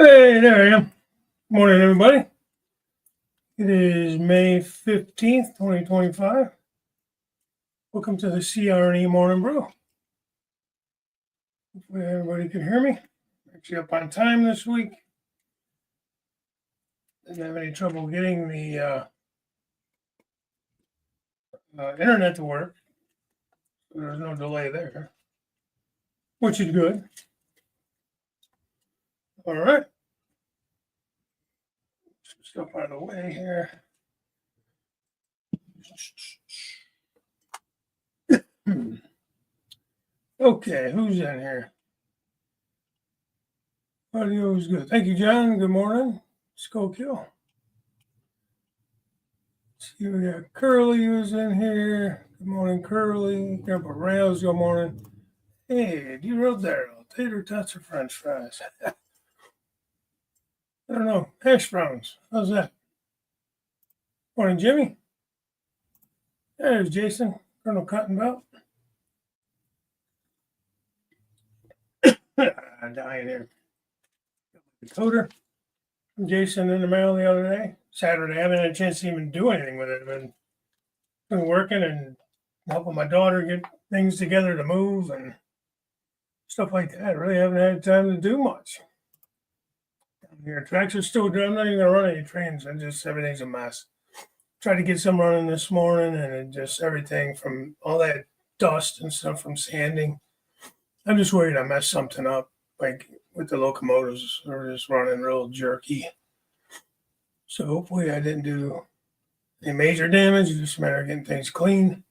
Hey, there I am. Morning, everybody. It is May 15th, 2025. Welcome to the CR&E Morning Brew. Hopefully, everybody can hear me. Actually, up on time this week. Didn't have any trouble getting the internet to work. So there's no delay there, which is good. All right. Some stuff out of the way here. Okay, who's in here? Audio is good. Thank you, John. Good morning. Skull Kill. See, we got Curly who's in here. Good morning, Curly. Grandpa Rails, good morning. Hey, do you roll there? Tater tots or French fries? I don't know. Hash browns. How's that? Morning, Jimmy. There's Jason. Colonel Cottonbelt. I'm dying here. Decoder from Jason in the mail the other day. Saturday. I haven't had a chance to even do anything with it. I've been working and helping my daughter get things together to move and stuff like that. I really haven't had time to do much. Down here, tracks are still dry. I'm not even gonna run any trains. I just everything's a mess. Tried to get some running this morning, and it just everything from all that dust and stuff from sanding. I'm just worried I messed something up, like with the locomotives. They're just running real jerky. So hopefully I didn't do any major damage. It's just a matter of getting things clean.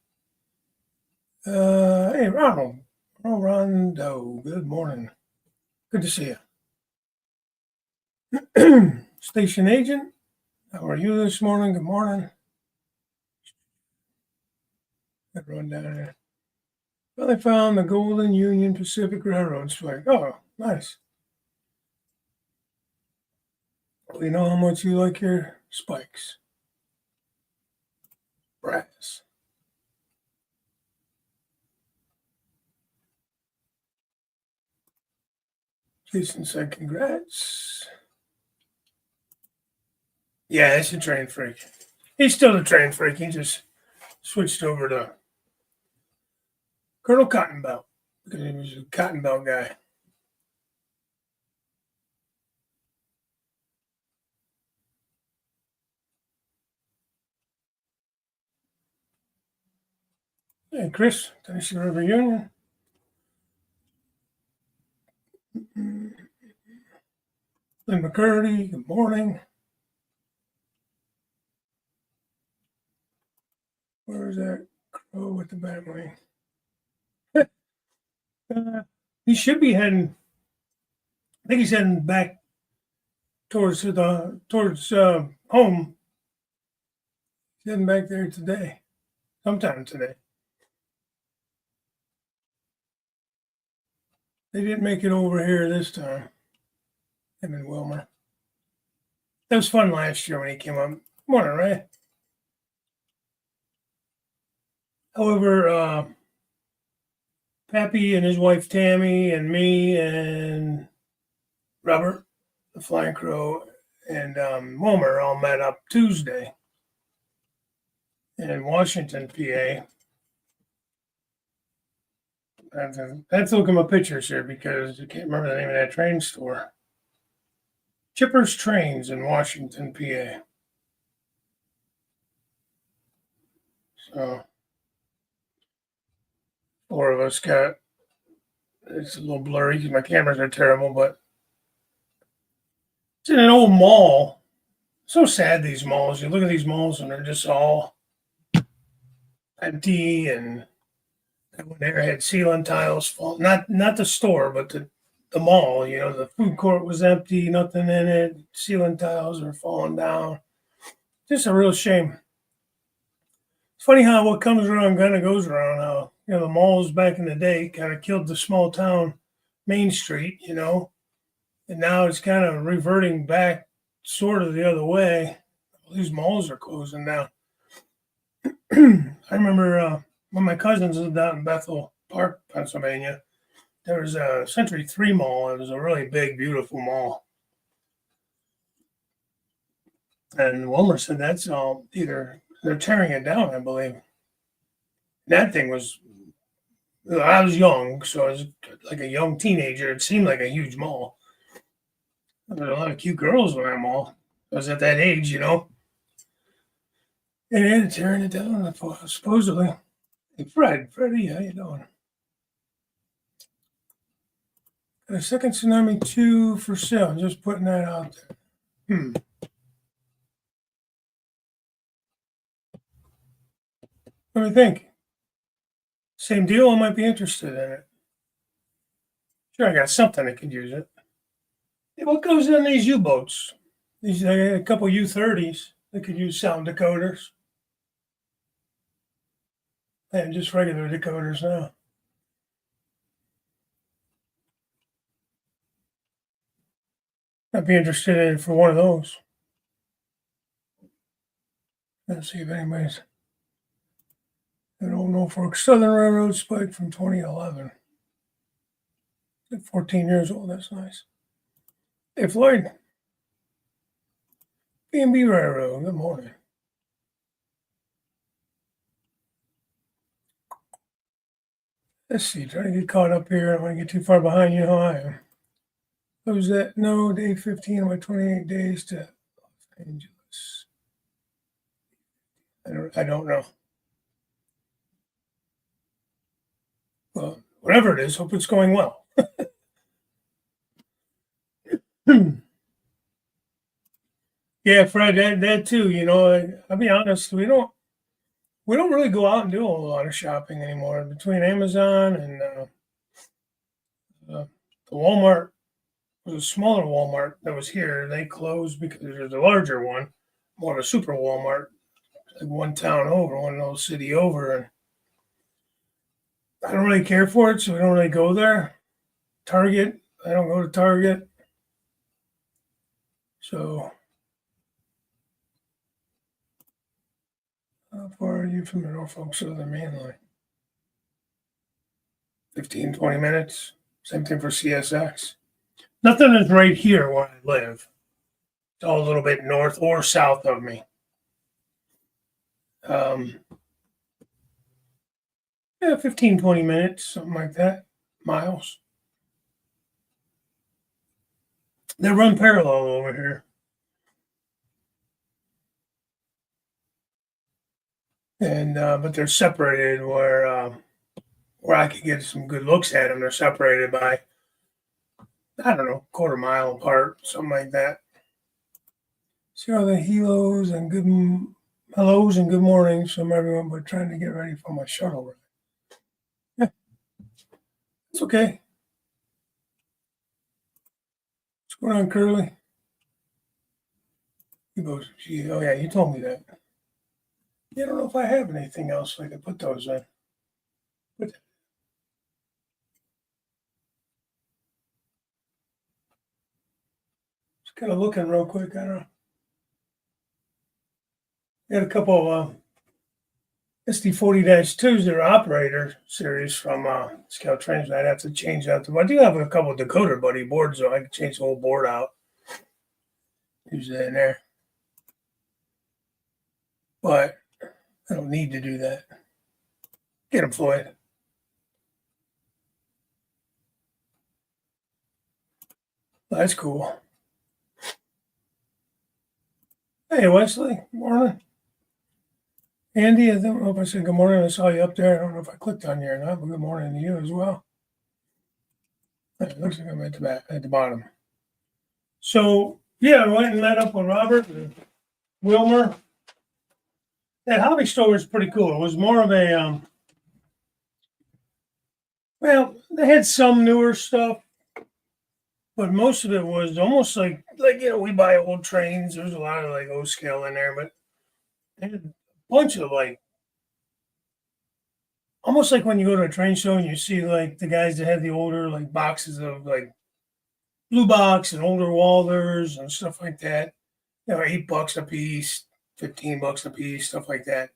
Hey, Ronald. Rondo, good morning. Good to see you. Station agent, how are you this morning? Good morning. Got run down there. Well, they found the Golden Union Pacific Railroad flag. Oh, nice. We know how much you like your spikes. Brass. Jason said, congrats. Yeah, it's a train freak. He's still a train freak. He just switched over to Colonel Cottonbelt because he was a Cottonbelt guy. Hey, Chris, Tennessee River Union. Lynn McCurdy, good morning. Where is that crow with the bat wing? He should be heading. I think he's heading back towards home. He's heading back there today, sometime today. They didn't make it over here this time. Him and Wilmer. That was fun last year when he came up. Morning, right? However, Pappy and his wife Tammy and me and Robert, the Flying Crow, and Wilmer all met up Tuesday in Washington, PA. I have to look at my pictures here because I can't remember the name of that train store. Chipper's Trains in Washington, PA. So, four of us got, it's a little blurry because my cameras are terrible, but it's in an old mall. So sad, these malls. You look at these malls and they're just all empty, and that one there had ceiling tiles fall. Not the store, but the mall. You know, the food court was empty, nothing in it. Ceiling tiles are falling down. Just a real shame. It's funny how what comes around kind of goes around. How the malls back in the day kind of killed the small town Main Street. And now it's kind of reverting back sort of the other way. These malls are closing down. I remember when my cousins lived out in Bethel Park, Pennsylvania, there was a Century 3 mall. It was a really big, beautiful mall. And Wilmer said that's either they're tearing it down, I believe. That thing was, I was young, so I was like a young teenager. It seemed like a huge mall. There were a lot of cute girls in that mall. I was at that age, you know. And they're tearing it down, supposedly. Hey, Freddie, how you doing? Got a second Tsunami 2 for sale. Just putting that out there. What do you think? Same deal? I might be interested in it. Sure, I got something that could use it. Hey, what goes in these U-boats? These a couple U-30s that could use sound decoders. And just regular decoders now. I'd be interested in it for one of those. Let's see if anybody's an old Norfolk Southern Railroad spike from 2011. 14 years old. That's nice. Hey, Floyd. B&B Railroad. Good morning. Let's see. Trying to get caught up here. I don't want to get too far behind. You know how I am. Who's that? No, day 15 of my 28 days to Los Angeles. I don't know. Well, whatever it is, hope it's going well. Yeah, Fred, that too. You know, I'll be honest. We don't really go out and do a lot of shopping anymore. Between Amazon and the Walmart, the smaller Walmart that was here, they closed because there's a larger one, more of a super Walmart, like one town over, one old city over, and I don't really care for it, so we don't really go there. Target, I don't go to Target, so. How far are you from the Norfolk Southern Main Line? 15, 20 minutes. Same thing for CSX. Nothing is right here where I live. It's all a little bit north or south of me. Yeah, 15, 20 minutes, something like that. Miles. They run parallel over here. And but they're separated where I could get some good looks at them. They're separated by, I don't know, quarter mile apart, something like that. See all the hellos and good mornings from everyone, but trying to get ready for my shuttle ride. Yeah, it's okay. What's going on, Curly? He goes, gee, oh yeah, you told me that. Yeah, I don't know if I have anything else I could put those in. But just kind of looking real quick. I don't know. Got a couple SD40-2s that are operator series from Scout Trains. I'd have to change that. I do have a couple of Decoder Buddy boards, so I can change the whole board out. Use that in there. But I don't need to do that. Get him, Floyd. That's cool. Hey, Wesley. Morning. Andy, I don't know if I said good morning. I saw you up there. I don't know if I clicked on you or not, but good morning to you as well. It looks like I'm at the bottom. So, yeah, I went and met up with Robert and Wilmer. That hobby store was pretty cool. It was more of a, well, they had some newer stuff, but most of it was almost like we buy old trains. There's a lot of like O scale in there, but they had a bunch of like, almost like when you go to a train show and you see like the guys that have the older like boxes of like Blue Box and older Walders and stuff like that. You know, $8 a piece, $15 a piece, stuff like that.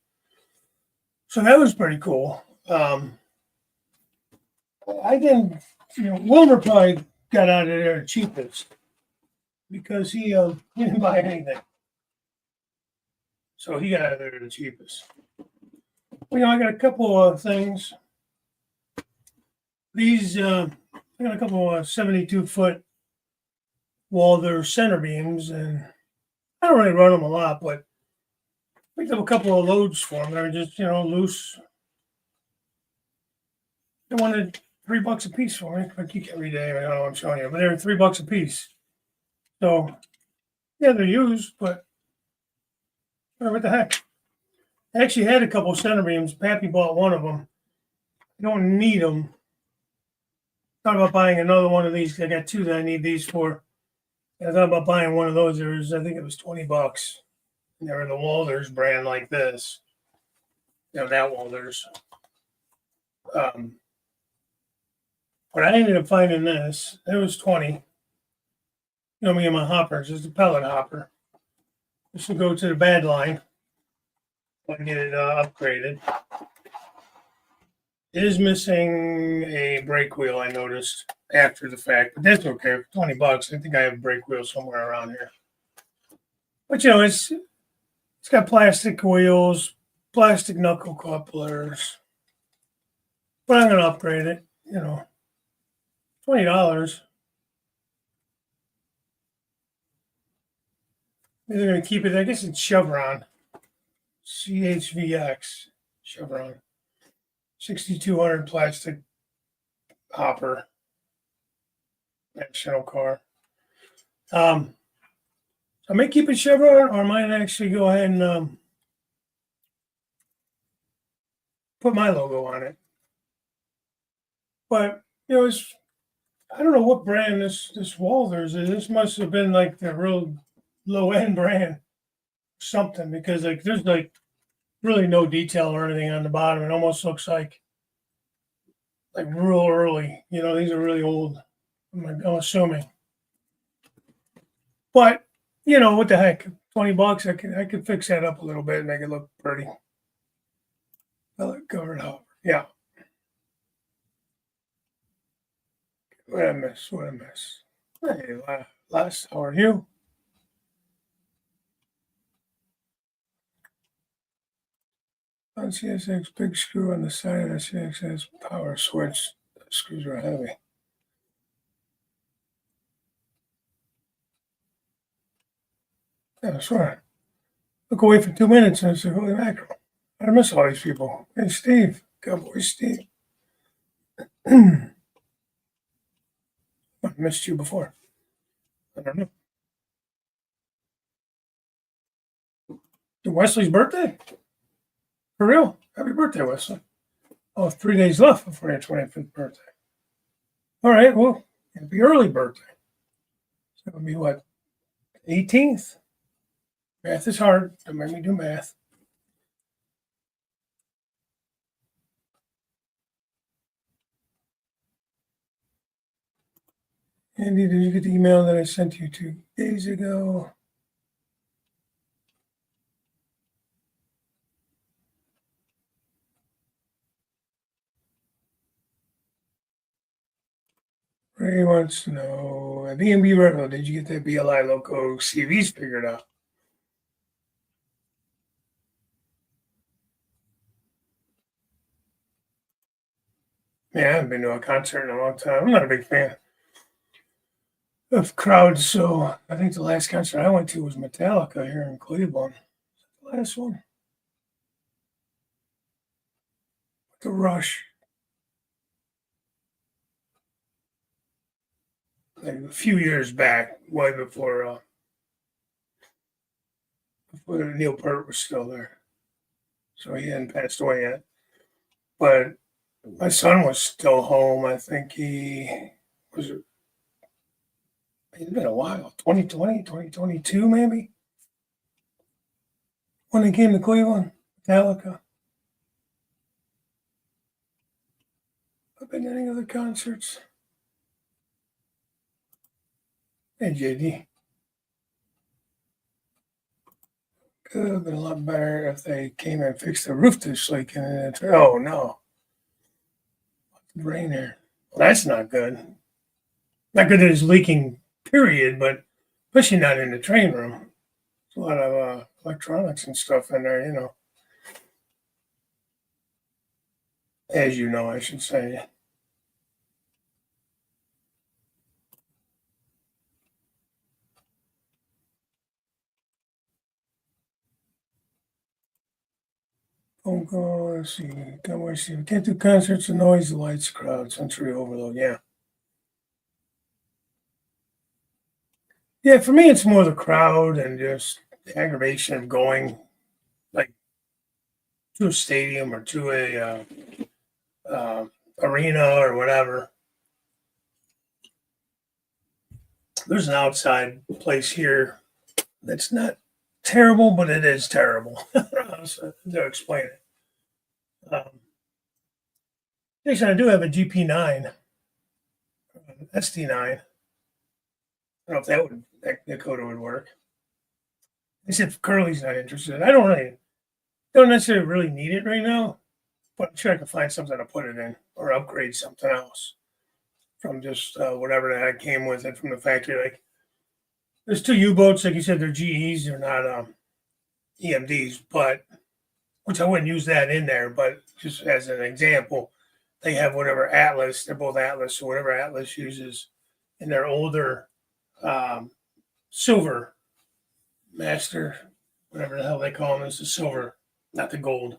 So that was pretty cool. I didn't, Wilmer probably got out of there cheapest because he didn't buy anything. So he got out of there the cheapest. Well, I got a couple of things. These, I got a couple of 72-foot Walther center beams, and I don't really run them a lot, but I picked up a couple of loads for them. They're just, loose. They wanted $3 a piece for me. But you can't read it anyway. I don't know what I'm showing you, but they're $3 a piece. So, yeah, they're used, but what the heck? I actually had a couple of center beams. Pappy bought one of them. I don't need them. Thought about buying another one of these. I got two that I need these for. I thought about buying one of those. I think it was $20. And they were the Walters brand like this. That Walters. But I ended up finding this. It was 20. Me and my hoppers. It's a pellet hopper. This will go to the bad line. I can get it upgraded. It is missing a brake wheel, I noticed after the fact, but that's okay. For $20, I think I have a brake wheel somewhere around here. But it's got plastic wheels, plastic knuckle couplers. But I'm gonna upgrade it. $20. They're gonna keep it. I guess it's Chevron, CHVX Chevron. 6200 plastic hopper, national car. I may keep it Chevron, or I might actually go ahead and put my logo on it. But I don't know what brand this Walthers is. This must have been like the real low end brand, something, because there's really no detail or anything on the bottom. It almost looks like real early. These are really old. I'm assuming. But what the heck? $20. I could fix that up a little bit and make it look pretty. Pellet covered hopper. Yeah. What I miss? Hey, Les, how are you? On CSX, big screw on the side of the CSX power switch. The screws are heavy. Yeah, that's right. Look away for 2 minutes and it's like, holy mackerel. I miss all these people. Hey, Steve. Good boy, Steve. I missed you before. I don't know. Wesley's birthday? For real? Happy birthday, Wesley. Oh, 3 days left before your 25th birthday. All right, well, happy early birthday. So it'll be what? 18th? Math is hard. Don't make me do math. Andy, did you get the email that I sent you 2 days ago? Ray wants to know, B&B Rental, did you get that BLI Loco CVs figured out? Man, I haven't been to a concert in a long time. I'm not a big fan of crowds, so I think the last concert I went to was Metallica here in Cleveland. The last one. The Rush. A few years back, way before Neil Peart was still there. So he hadn't passed away yet. But my son was still home. I think it's been a while, 2020, 2022 maybe, when they came to Cleveland, Metallica. I've been to any other concerts. Hey, JD. Could have been a lot better if they came and fixed the roof that's leaking. Oh, no. Rain there. Well, that's not good. Not good that it's leaking, period, but especially not in the train room. a lot of electronics and stuff in there, as you know, I should say. Oh, God, let's see. We can't do concerts, the noise, the lights, crowd, sensory overload. Yeah. Yeah, for me, it's more the crowd and just the aggravation of going like to a stadium or to a uh, arena or whatever. There's an outside place here that's not terrible, but it is terrible. So, to explain it. Actually, I do have a GP9, SD9. I don't know if that Dakota would work. They said Curly's not interested. I don't necessarily really need it right now, but I'm sure I can find something to put it in or upgrade something else from just whatever that came with it from the factory. Like there's two U-boats, like you said, they're GEs, they're not EMDs, but which I wouldn't use that in there, but just as an example, they have whatever Atlas, they're both Atlas, so whatever Atlas uses in their older silver master, whatever the hell they call them, is the silver, not the gold.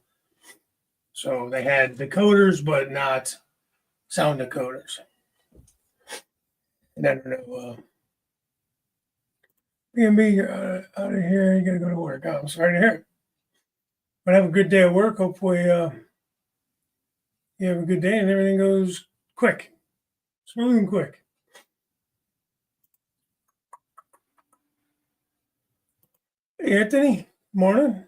So they had decoders, but not sound decoders. And I don't know. B&B, you're out of here. You got to go to work. Oh, I'm sorry to hear it. But have a good day at work. Hopefully, you have a good day and everything goes quick, smooth and quick. Hey, Anthony, morning.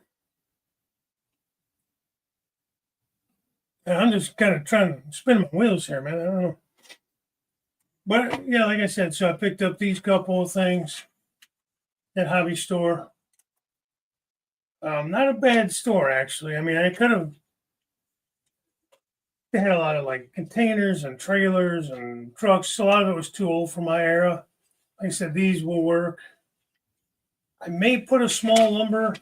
I'm just kind of trying to spin my wheels here, man. I don't know. But yeah, like I said, so I picked up these couple of things at Hobby Store. Not a bad store, actually. I mean, they had a lot of like containers and trailers and trucks. A lot of it was too old for my era. Like I said, these will work. I may put a small lumber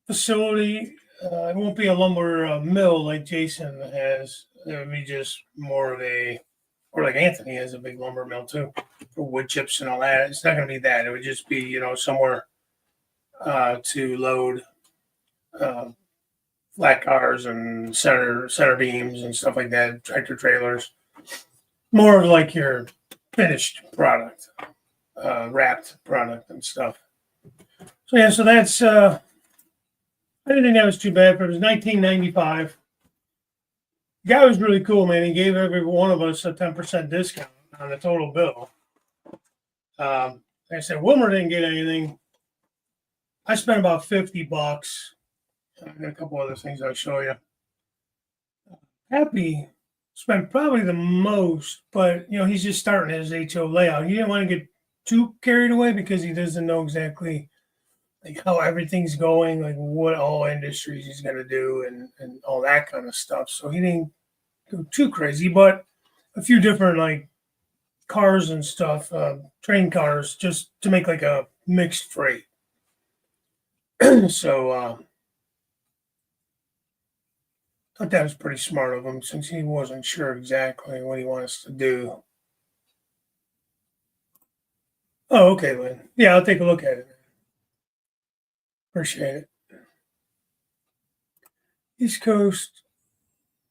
facility. It won't be a lumber mill like Jason has. It would be just more of or like Anthony has a big lumber mill too for wood chips and all that. It's not going to be that. It would just be, somewhere to load flat cars and center beams and stuff like that, tractor trailers. More of like your finished product, wrapped product and stuff. So yeah, so that's I didn't think that was too bad, but it was $19.95. The guy was really cool, man. He gave every one of us a 10% discount on the total bill. Like I said, Wilmer didn't get anything. I spent about $50. I got a couple other things I'll show you. Happy spent probably the most, but he's just starting his HO layout. He didn't want to get too carried away because he doesn't know exactly like how everything's going, like what all industries he's going to do and all that kind of stuff. So he didn't go too crazy, but a few different like cars and stuff, train cars, just to make like a mixed freight. So thought that was pretty smart of him since he wasn't sure exactly what he wants to do. Oh, okay, Lynn. Yeah, I'll take a look at it. Appreciate it. East Coast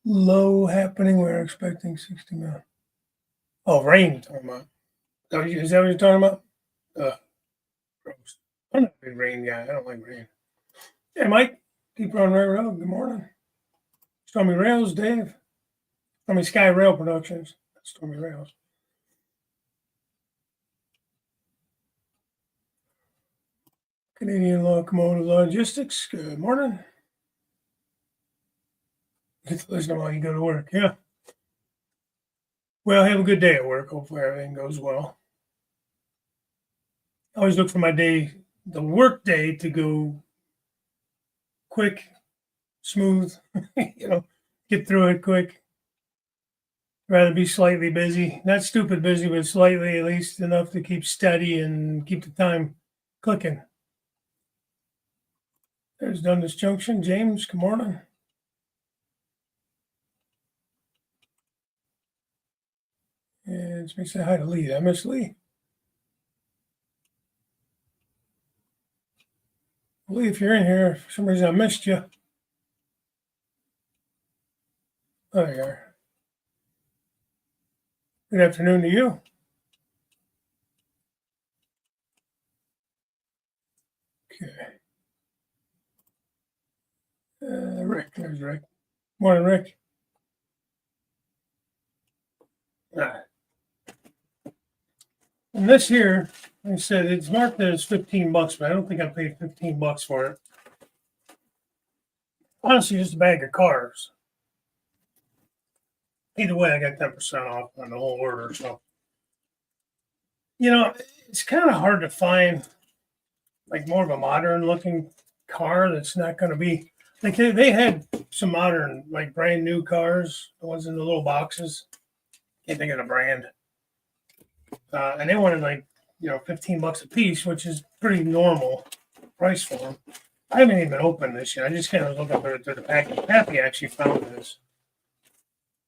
low happening. We're expecting 60 mil. Oh, rain you're talking about. Is that what you're talking about? Gross. I'm not a big rain guy. I don't like rain. Hey, Mike. Keep on right road. Good morning. Stormy Rails, Dave. Sky Rail Productions. Stormy Rails. Canadian Locomotive Logistics. Good morning. Get to listen while you go to work. Yeah. Well, have a good day at work. Hopefully everything goes well. I always look for the work day to go quick, smooth, get through it quick. Rather be slightly busy, not stupid busy, but slightly at least enough to keep steady and keep the time clicking. There's Dundas Junction. James, good morning. And let me say hi to Lee. I miss Lee. Lee, if you're in here, for some reason I missed you. Oh, there you are. Good afternoon to you. Okay. Rick, there's Rick. Morning, Rick. Ah. And this here, like I said, it's marked as $15, but I don't think I paid $15 for it. Honestly, just a bag of cars. Either way, I got 10% off on the whole order. So, it's kind of hard to find like more of a modern looking car that's not going to be like they had some modern, like brand new cars, the ones in the little boxes. Can't think of the brand. And they wanted like, $15 a piece, which is pretty normal price for them. I haven't even opened this yet. I just kind of looked up at the package. Pappy actually found this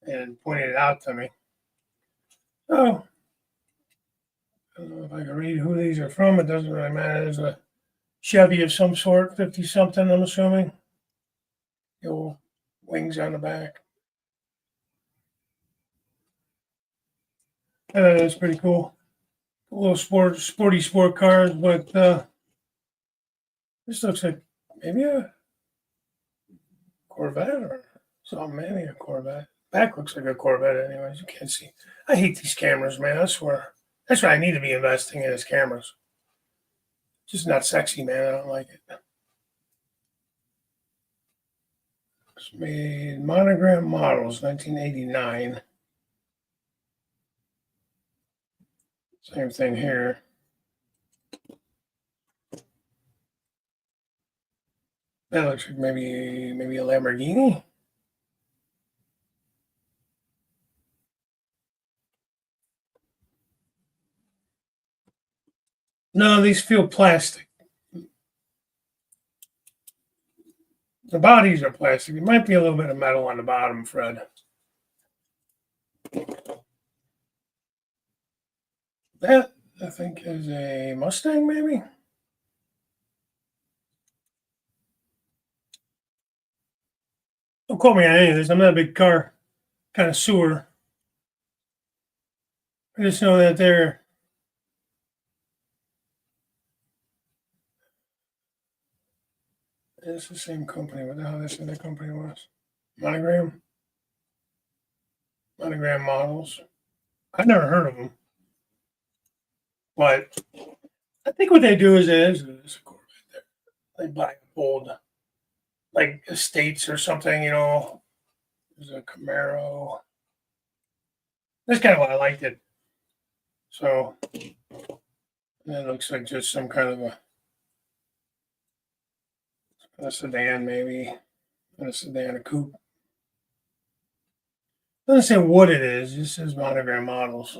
and pointed it out to me. So, I don't know if I can read who these are from. It doesn't really matter. There's a Chevy of some sort, 50 something, I'm assuming. The old wings on the back. That's pretty cool. A little sporty sport cars, but this looks like maybe a Corvette or something. Maybe a Corvette. Back looks like a Corvette, anyways. You can't see. I hate these cameras, man. I swear. That's what I need to be investing in is cameras. Just not sexy, man. I don't like it. It's made monogram models, 1989. Same thing here. That looks like maybe a Lamborghini. No, these feel plastic. The bodies are plastic. It might be a little bit of metal on the bottom, Fred. That, I think, is a Mustang, maybe? Don't quote me on any of this. I'm not a big car connoisseur. I just know that it's the same company. What the hell this other company was? Monogram models. I've never heard of them. But I think what they do is there's a Corvette there. They buy old, like estates or something, There's a Camaro. That's kind of why I liked it. So it looks like just some kind of a sedan, maybe. A sedan, a coupe. Doesn't say what it is. It just says monogram models.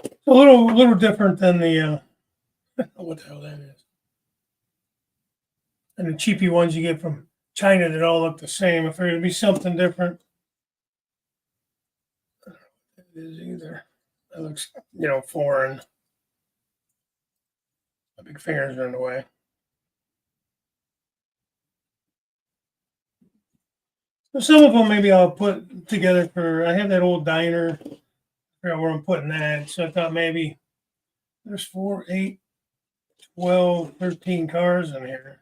It's a little different than the I don't know what the hell that is. And the cheapy ones you get from China that all look the same. I figured it'd be something different. I don't know what that is either. That looks, foreign. My big fingers are in the way. So some of them maybe I'll put together for. I have that old diner. I forgot where I'm putting that. So I thought maybe there's 4, 8, 12, 13 cars in here.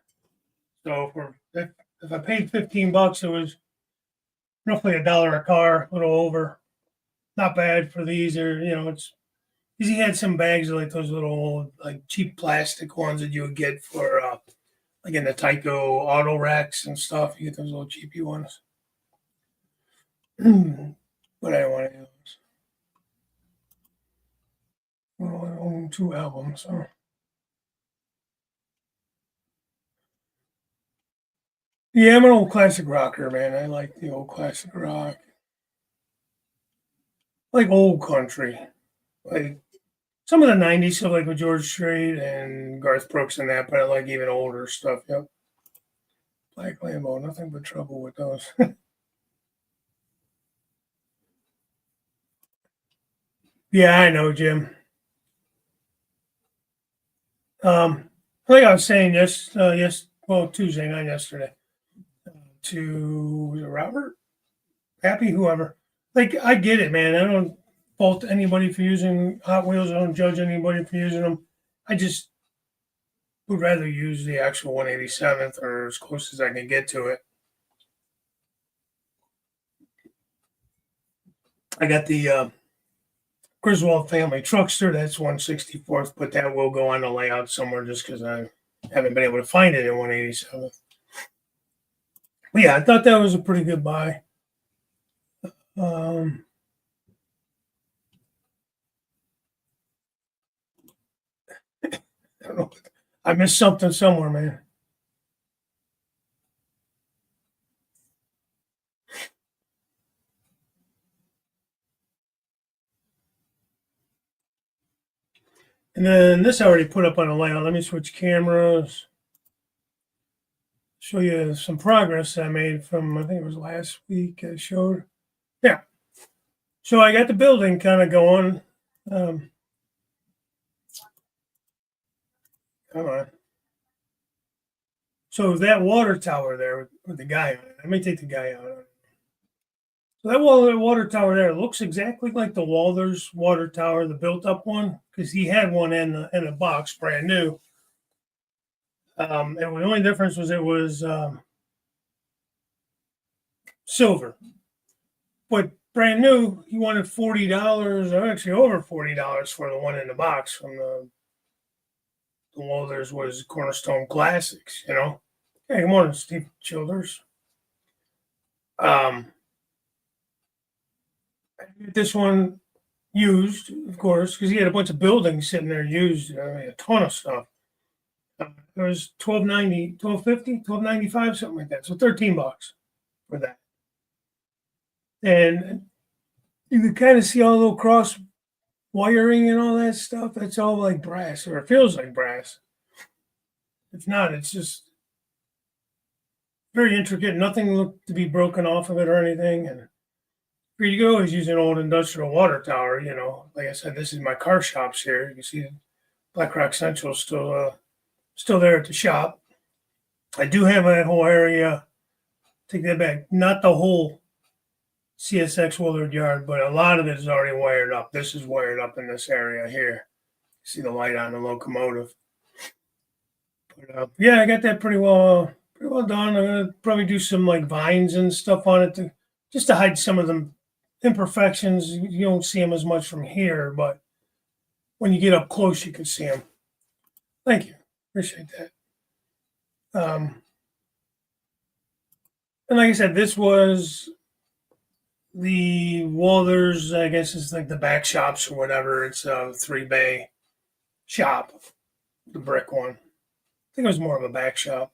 So if I paid $15, it was roughly $1 a car, a little over. Not bad for these. Or it's he had some bags of like those little like cheap plastic ones that you would get for like in the Tyco auto racks and stuff. You get those little cheapy ones. But I don't want any of those. Well, I own 2 albums, so. Yeah, I'm an old classic rocker, man. I like the old classic rock. Like old country. like some of the '90s stuff, like with George Strait and Garth Brooks and that, but I like even older stuff. Yep. Black Lambo, nothing but trouble with those. Yeah, I know, Jim. Like I was saying well, Tuesday, not yesterday, to Robert, Happy, whoever. Like, I get it, man. I don't fault anybody for using Hot Wheels. I don't judge anybody for using them. I just would rather use the actual 187th or as close as I can get to it. I got the Griswold family truckster. That's 164th, but that will go on the layout somewhere just because I haven't been able to find it in 187th. But yeah, I thought that was a pretty good buy. Um, I don't know. I missed something somewhere, man. And then this I already put up on a layout. Let me switch cameras. Show you some progress I made from, I think it was last week I showed. Yeah. So I got the building kind of going. Um, Come on. So that water tower there with the guy on it. Let me take the guy out. So that water tower there looks exactly like the Walters water tower, the built up one, because he had one in a box, brand new. And the only difference was it was silver. But brand new, he wanted $40, or actually over $40 for the one in the box from the Walters was Cornerstone Classics, you know. Hey, good morning, Steve Childers. Um, this one used, of course, because he had a bunch of buildings sitting there used, a ton of stuff. It was $12.90, $12.50, $12.95, something like that. So $13 for that. And you could kind of see all the little cross wiring and all that stuff. It's all like brass, or it feels like brass. It's not. It's just very intricate. Nothing looked to be broken off of it or anything. And you could always use an old industrial water tower. You know, like I said, this is my car shops here. You can see Black Rock Central still there at the shop. I do have that whole area. Take that back. Not the whole CSX Willard Yard, but a lot of it is already wired up. This is wired up in this area here. See the light on the locomotive. But yeah, I got that pretty well done. I'm gonna probably do some like vines and stuff on it to just to hide some of the imperfections. You don't see them as much from here, but when you get up close, you can see them. Thank you, appreciate that. And like I said, this was the Walters. I guess it's like the back shops or whatever. It's a 3-bay shop, the brick one. I think it was more of a back shop.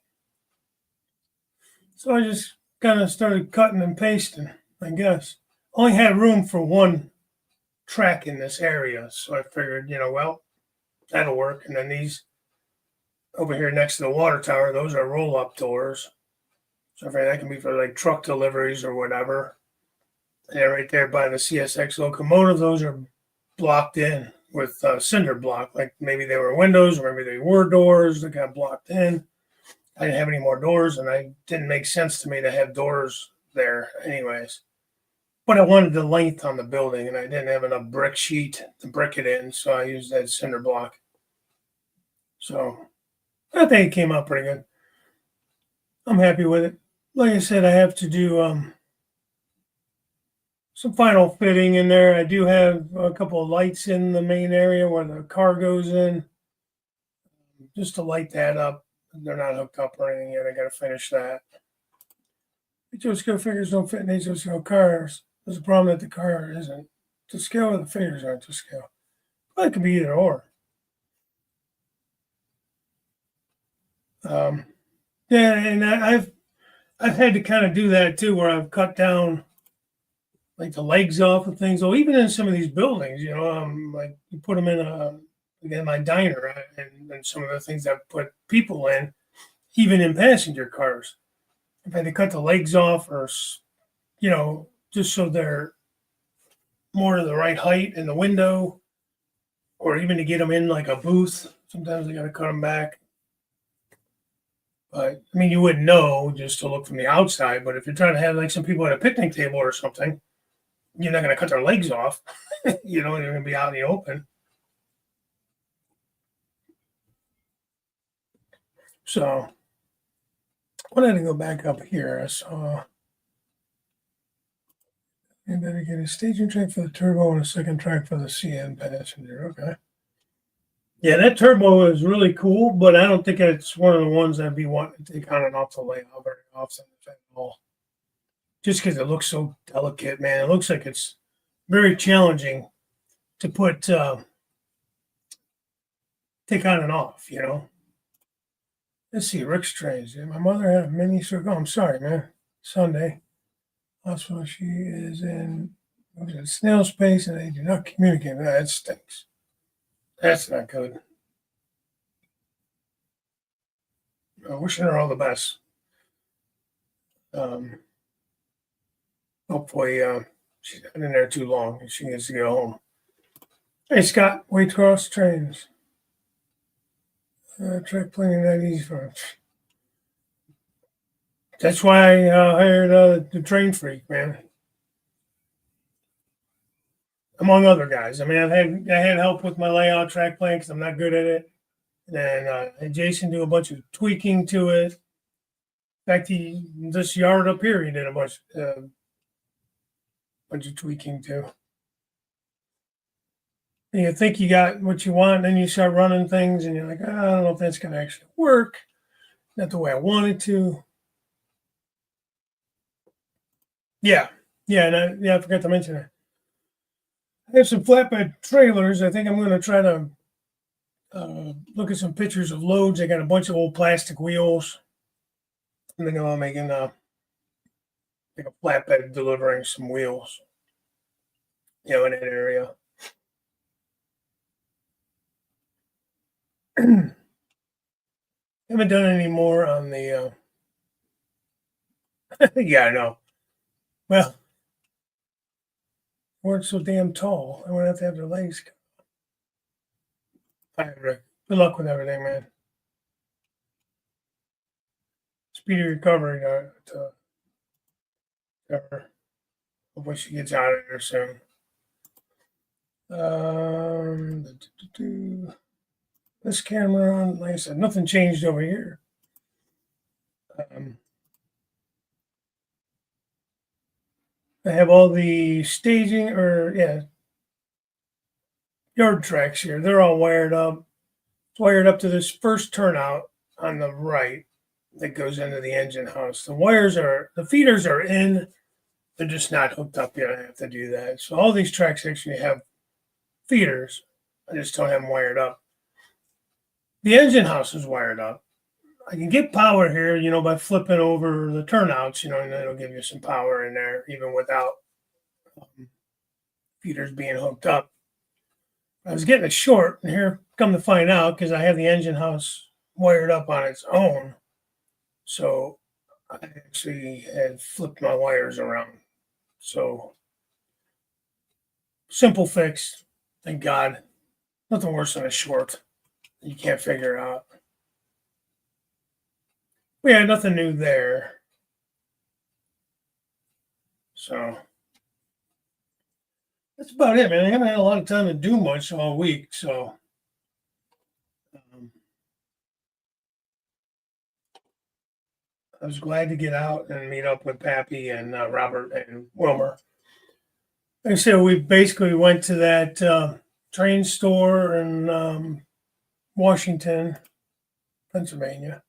So I just kind of started cutting and pasting, I guess. Only had room for one track in this area. So I figured, well, that'll work. And then these over here next to the water tower, those are roll up doors. So I figured that can be for like truck deliveries or whatever. And right there by the CSX locomotive, those are blocked in with cinder block. Like maybe they were windows or maybe they were doors that got blocked in. I didn't have any more doors, and it didn't make sense to me to have doors there anyways. But I wanted the length on the building, and I didn't have enough brick sheet to brick it in, so I used that cinder block. So I think it came out pretty good. I'm happy with it. Like I said, I have to do some final fitting in there. I do have a couple of lights in the main area where the car goes in, just to light that up. They're not hooked up or anything yet. I got to finish that. HO figures don't fit in HO cars. There's a problem that the car isn't to scale or the figures aren't to scale. Well, it could be either or. Yeah, and I've had to kind of do that too, where I've cut down like the legs off of things. Or even in some of these buildings, like you put them in my diner and some of the things I put people in, even in passenger cars. If I had to cut the legs off or, just so they're more to the right height in the window, or even to get them in like a booth, sometimes I got to cut them back. But I mean, you wouldn't know just to look from the outside. But if you're trying to have like some people at a picnic table or something, you're not going to cut their legs off. They're going to be out in the open. So I wanted to go back up here. I saw a dedicated staging track for the turbo and a second track for the CN passenger. Okay. Yeah, that turbo is really cool, but I don't think it's one of the ones I'd be wanting to take on and off the layout very often at all. Just because it looks so delicate, man. It looks like it's very challenging to put take on and off, Let's see, Rick's trains. My mother had a mini circle. Oh, I'm sorry, man. Sunday. Also, she is in snail space and they do not communicate. That stinks. That's not good. Wishing her all the best. Hopefully, she's not in there too long and she needs to go home. Hey, Scott, Waycross trains. Track planning not easy for him. That's why I hired the train freak, man. Among other guys. I mean, I had help with my layout track plan because I'm not good at it. And had Jason do a bunch of tweaking to it. In fact, this yard up here, he did a bunch of tweaking too. And you think you got what you want, then you start running things, and you're like, I don't know if that's going to actually work. Not the way I want it to. Yeah, and I forgot to mention it. I have some flatbed trailers. I think I'm going to try to look at some pictures of loads. I got a bunch of old plastic wheels. I'm thinking about making like a flatbed delivering some wheels, in that area. Haven't done any more on the. Yeah, I know. Well, weren't so damn tall. I would have to have their legs. All right, Rick. Good luck with everything, man. Speedy recovery to her. Hopefully she gets out of there soon. This camera, like I said, nothing changed over here. I have all the staging yard tracks here. They're all wired up. It's wired up to this first turnout on the right that goes into the engine house. The feeders are in. They're just not hooked up yet. I have to do that. So all these tracks actually have feeders. I just don't have them wired up. The engine house is wired up. I can get power here, by flipping over the turnouts, and it'll give you some power in there, even without feeders being hooked up. I was getting it short, and here, come to find out, because I have the engine house wired up on its own. So I actually had flipped my wires around. So simple fix, thank God. Nothing worse than a short you can't figure out. Yeah, nothing new there. So that's about it, man. I haven't had a lot of time to do much all week, so I was glad to get out and meet up with Pappy and Robert and Wilmer. Like I said, we basically went to that train store in Washington, Pennsylvania.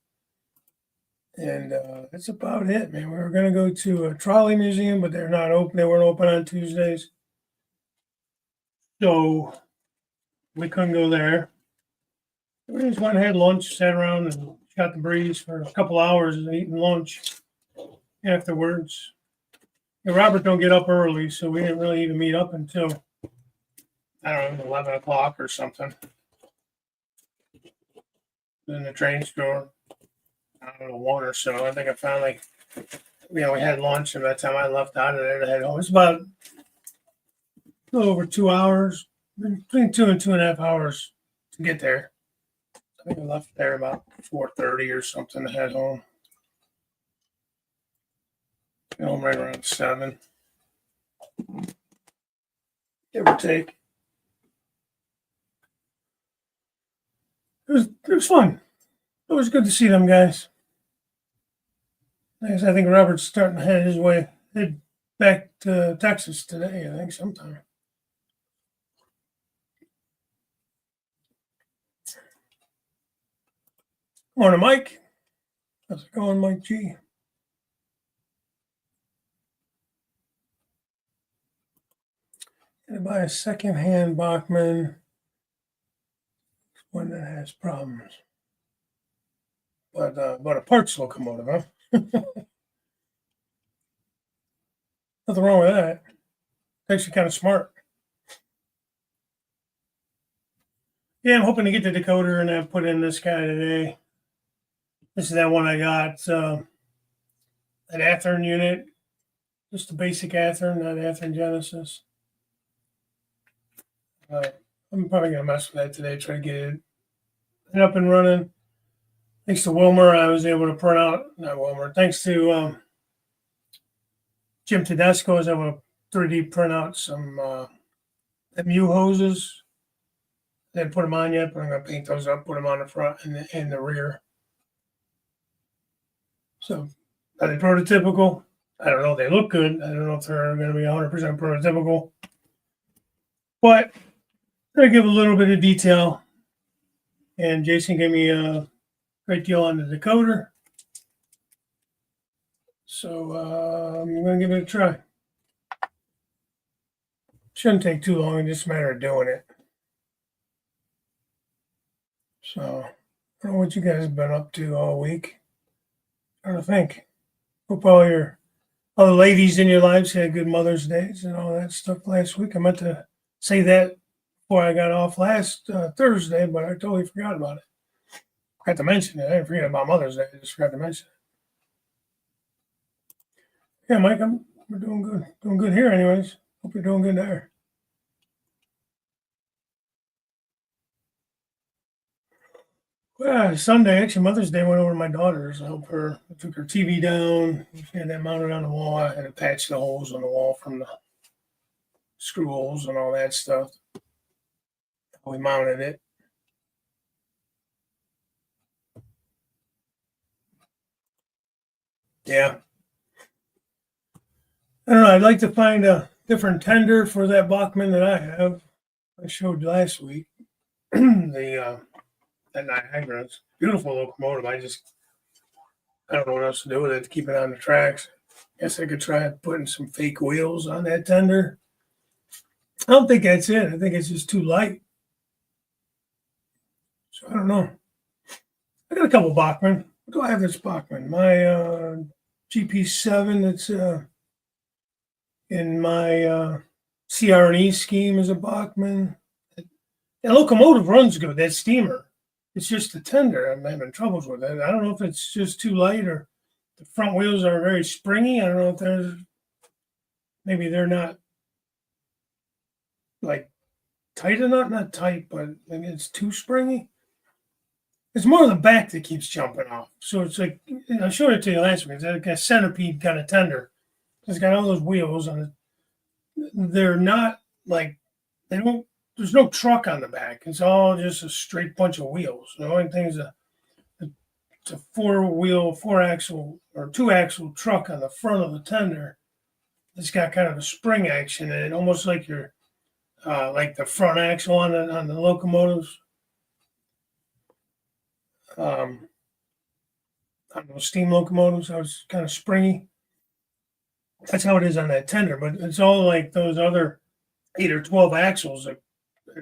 And that's about it, man. We were going to go to a trolley museum, but they're not open. They weren't open on Tuesdays. So we couldn't go there. We just went and had lunch, sat around and got the breeze for a couple hours and eating lunch afterwards. Robert don't get up early, so we didn't really even meet up until, I don't know, 11 o'clock or something. In the train store, I don't know, 1 or so. I think I finally, we had lunch, and by the time I left out of there to head home, it's about a little over 2 hours, between 2.5 hours to get there. I think I left there about 4:30 or something to head home. Get home right around 7, give or take. It was fun. It was good to see them guys. I think Robert's starting to head back to Texas today, I think sometime. Morning, Mike. How's it going, Mike G? Gonna buy a second-hand Bachman, one that has problems. But a parts locomotive, huh? Nothing wrong with that. Actually kind of smart. Yeah, I'm hoping to get the decoder and have put in this guy today. This is that one I got, an Athearn unit, just a basic Athearn, not Athearn Genesis. I'm probably gonna mess with that today, try to get it up and running. Thanks to Wilmer, I was able to print out, not Wilmer, thanks to Jim Tedesco, I was able to 3D print out some MU hoses. I didn't put them on yet, but I'm going to paint those up, put them on the front and the rear. So, are they prototypical? I don't know. They look good. I don't know if they're going to be 100% prototypical. But I give a little bit of detail. And Jason gave me a great deal on the decoder. So I'm going to give it a try. Shouldn't take too long. It's just a matter of doing it. So I don't know what you guys have been up to all week. I'm trying to think. Hope all the ladies in your lives had good Mother's Days and all that stuff last week. I meant to say that before I got off last Thursday, but I totally forgot about it. Forgot to mention it. I didn't forget about Mother's Day. I just forgot to mention it. Yeah, Mike, we're doing good. Doing good here anyways. Hope you're doing good there. Well, Sunday, actually, Mother's Day, went over to my daughter's. I helped her. I took her TV down. She had that mounted on the wall. I had to patch the holes on the wall from the screw holes and all that stuff. We mounted it. Yeah. I don't know. I'd like to find a different tender for that Bachman that I have. I showed last week. That Niagara. It's a beautiful locomotive. I don't know what else to do with it to keep it on the tracks. Guess I could try putting some fake wheels on that tender. I don't think that's it. I think it's just too light. So I don't know. I got a couple Bachman. What do I have that's Bachman? My GP7 that's in my CR&E scheme is a Bachman. The locomotive runs good. That steamer. It's just the tender. I'm having troubles with it. I don't know if it's just too light or the front wheels are very springy. I don't know if maybe they're not like tight enough. Not tight, but maybe it's too springy. It's more the back that keeps jumping off. So it's like, I showed it to you last week. It's like a centipede kind of tender. It's got all those wheels on it. They're not like, there's no truck on the back. It's all just a straight bunch of wheels. The only thing is it's a four axle or two axle truck on the front of the tender. It's got kind of a spring action in it, almost like your like the front axle on the locomotives. I don't know, steam locomotives. I was kind of springy. That's how it is on that tender, but it's all like those other 8 or 12 axles, like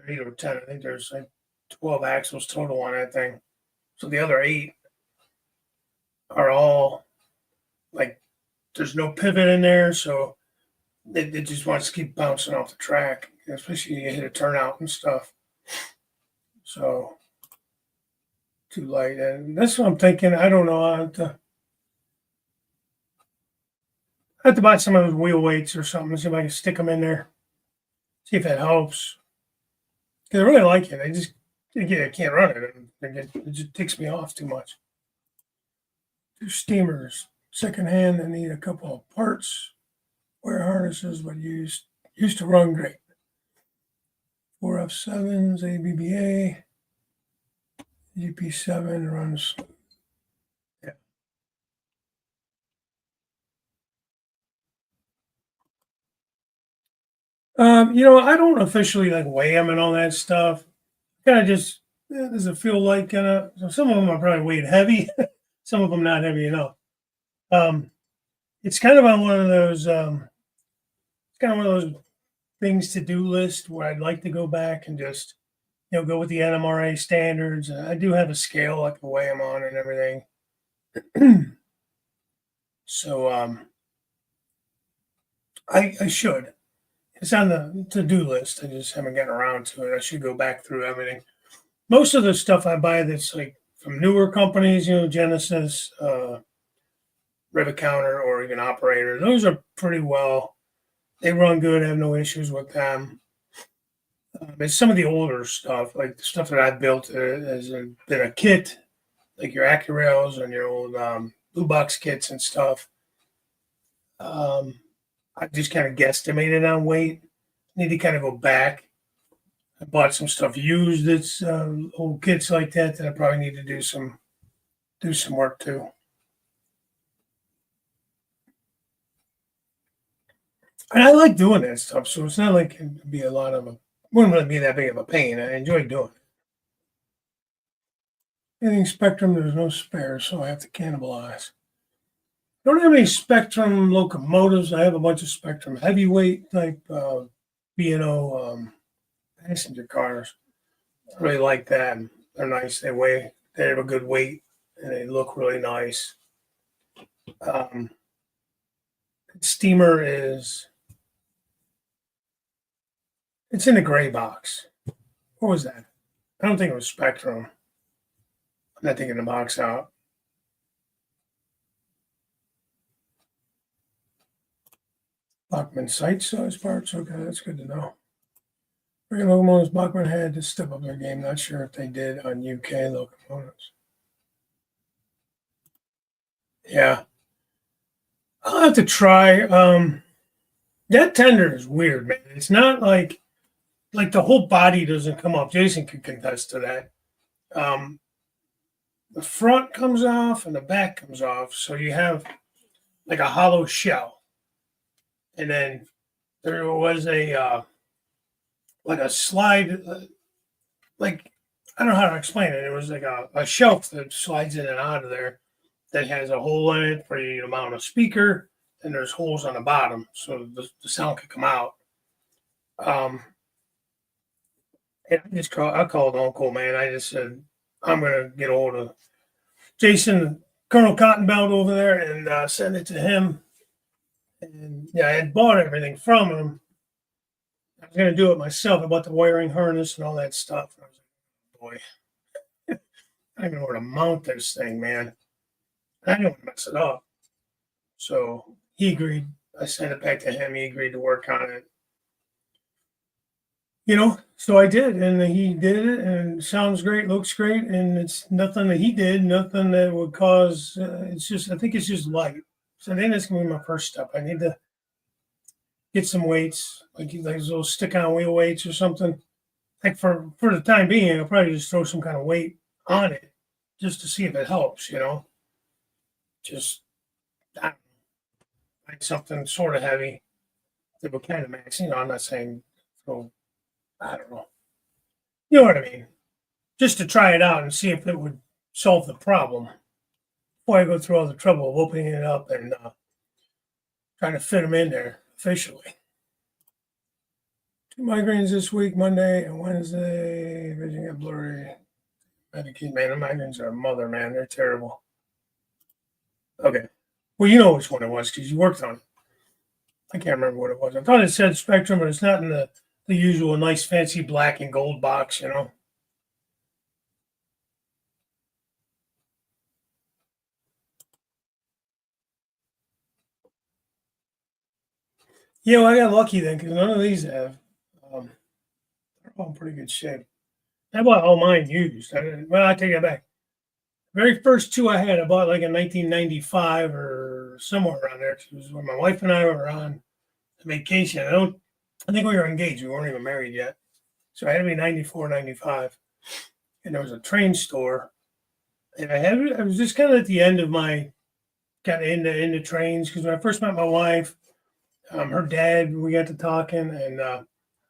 8 or 10. I think there's like 12 axles total on that thing. So the other 8 are all like, there's no pivot in there. So it just wants to keep bouncing off the track, especially you hit a turnout and stuff. So too light, and that's what I'm thinking. I don't know. I have to buy some of those wheel weights or something. See if I can stick them in there. See if that helps. Because I really like it. I can't run it. It just takes me off too much. Two steamers, secondhand. I need a couple of parts. Wire harnesses, but used to run great. 4F7s, ABBA, GP7 runs. Yeah. I don't officially like weigh them and all that stuff. Kind of just does it feel like kind of? So some of them are probably weighed heavy, some of them not heavy enough. Um, it's kind of on one of those. It's kind of one of those things to do list where I'd like to go back and just go with the NMRA standards. I do have a scale I can weigh them on and everything. So I should. It's on the to-do list. I just haven't gotten around to it. I should go back through everything. Most of the stuff I buy that's like from newer companies, Genesis, Rivet Counter, or even Operator, those are pretty well. They run good. I have no issues with them. It's some of the older stuff, like the stuff that I've built has been a kit, like your AccuRails and your old blue box kits and stuff. I just kind of guesstimated on weight. Need to kind of go back. I bought some stuff used that's old kits like that I probably need to do some work too. And I like doing that stuff, so it's not like it'd be wouldn't really be that big of a pain. I enjoy doing it. Anything Spectrum, there's no spare, so I have to cannibalize. Don't have any Spectrum locomotives. I have a bunch of Spectrum heavyweight type B&O passenger cars. I really like that. They're nice. They have a good weight, and they look really nice. Steamer it's in the gray box. What was that? I don't think it was Spectrum. I'm not taking the box out. Bachmann site size parts. Okay, that's good to know. Regular locomotives Bachmann had to step up their game. Not sure if they did on UK locomotives. Yeah. I'll have to try. That tender is weird, man. It's not like the whole body doesn't come off. Jason could contest to that. The front comes off and the back comes off, so you have like a hollow shell, and then there was a like a slide, like I don't know how to explain it. It was like a shelf that slides in and out of there that has a hole in it for you to mount a speaker, and there's holes on the bottom so the sound can come out. And I called Uncle, man. I just said I'm gonna get hold of Jason, Colonel Cottonbelt over there, and send it to him. And yeah, I had bought everything from him. I was gonna do it myself. I bought the wiring harness and all that stuff. And I was like, boy, I don't even know where to mount this thing, man. I don't want to mess it up. So he agreed. I sent it back to him. He agreed to work on it. So I did, and he did it, and it sounds great, looks great, and it's nothing that he did, nothing that would cause. I think it's just light. So I think that's gonna be my first step. I need to get some weights, like those little stick-on wheel weights or something. Like for the time being, I'll probably just throw some kind of weight on it, just to see if it helps. Just I like something sort of heavy that would kind of max. I'm not saying throw. I don't know. You know what I mean? Just to try it out and see if it would solve the problem before I go through all the trouble of opening it up and trying to fit them in there officially. 2 migraines this week, Monday and Wednesday. Vision got blurry. Medicaid, man, the migraines are a mother, man. They're terrible. Okay. Well, you know which one it was because you worked on it. I can't remember what it was. I thought it said Spectrum, but it's not in the usual nice fancy black and gold box, you know. Yeah, well, I got lucky then because none of these have. Um, they're all in pretty good shape. I bought all mine used. Well, I take that back. Very first two I had, I bought like in 1995 or somewhere around there. It was when my wife and I were on vacation. I think we were engaged. We weren't even married yet. So it had to be 94, 95. And there was a train store. And I was just kind of at the end of my kind of into trains because when I first met my wife, her dad, we got to talking and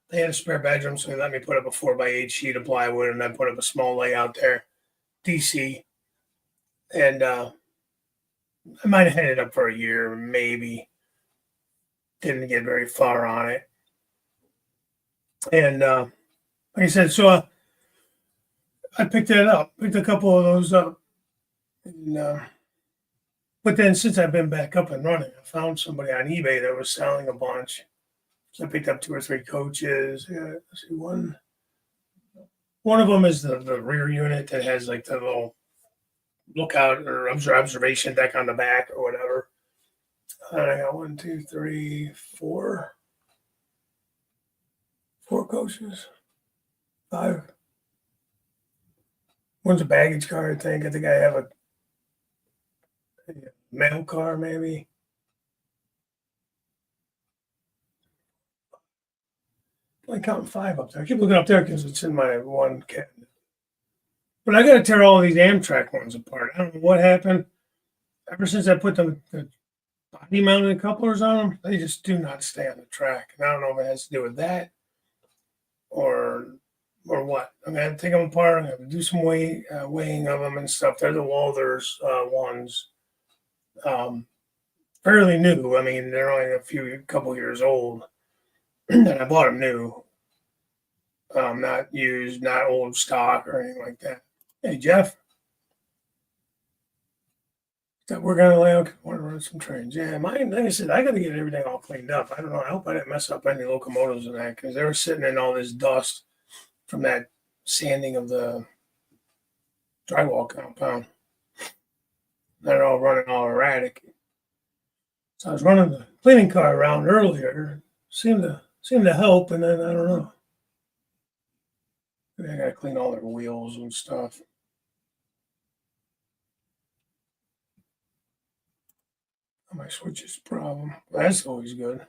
they had a spare bedroom. So they let me put up a 4x8 sheet of plywood and I put up a small layout there, DC. And I might have had it up for a year, maybe. Didn't get very far on it. And like I said, so I picked that up, picked a couple of those up. And, but then since I've been back up and running, I found somebody on eBay that was selling a bunch. So I picked up 2 or 3 coaches. Yeah, let's see, one of them is the rear unit that has like the little lookout or observation deck on the back or whatever. And I got 1, 2, 3, 4 coaches. 5. One's a baggage car, I think. I think I have a mail car, maybe. I'm counting 5 up there. I keep looking up there because it's in my one cabinet. But I got to tear all these Amtrak ones apart. I don't know what happened. Ever since I put the body mounted couplers on them, they just do not stay on the track. And I don't know if it has to do with that or what. I'm gonna take them apart. I'm gonna do some weighing of them and stuff. They're the Walthers ones, fairly new. I mean, they're only a couple years old, and I bought them new, not used, not old stock or anything like that. Hey Jeff, that we're gonna want to run some trains. Yeah, mine. Like I said, I got to get everything all cleaned up. I don't know. I hope I didn't mess up any locomotives in that because they were sitting in all this dust from that sanding of the drywall compound. They're all running all erratic. So I was running the cleaning car around earlier. Seemed to help, and then I don't know. Maybe I got to clean all their wheels and stuff. My switches problem. That's always good.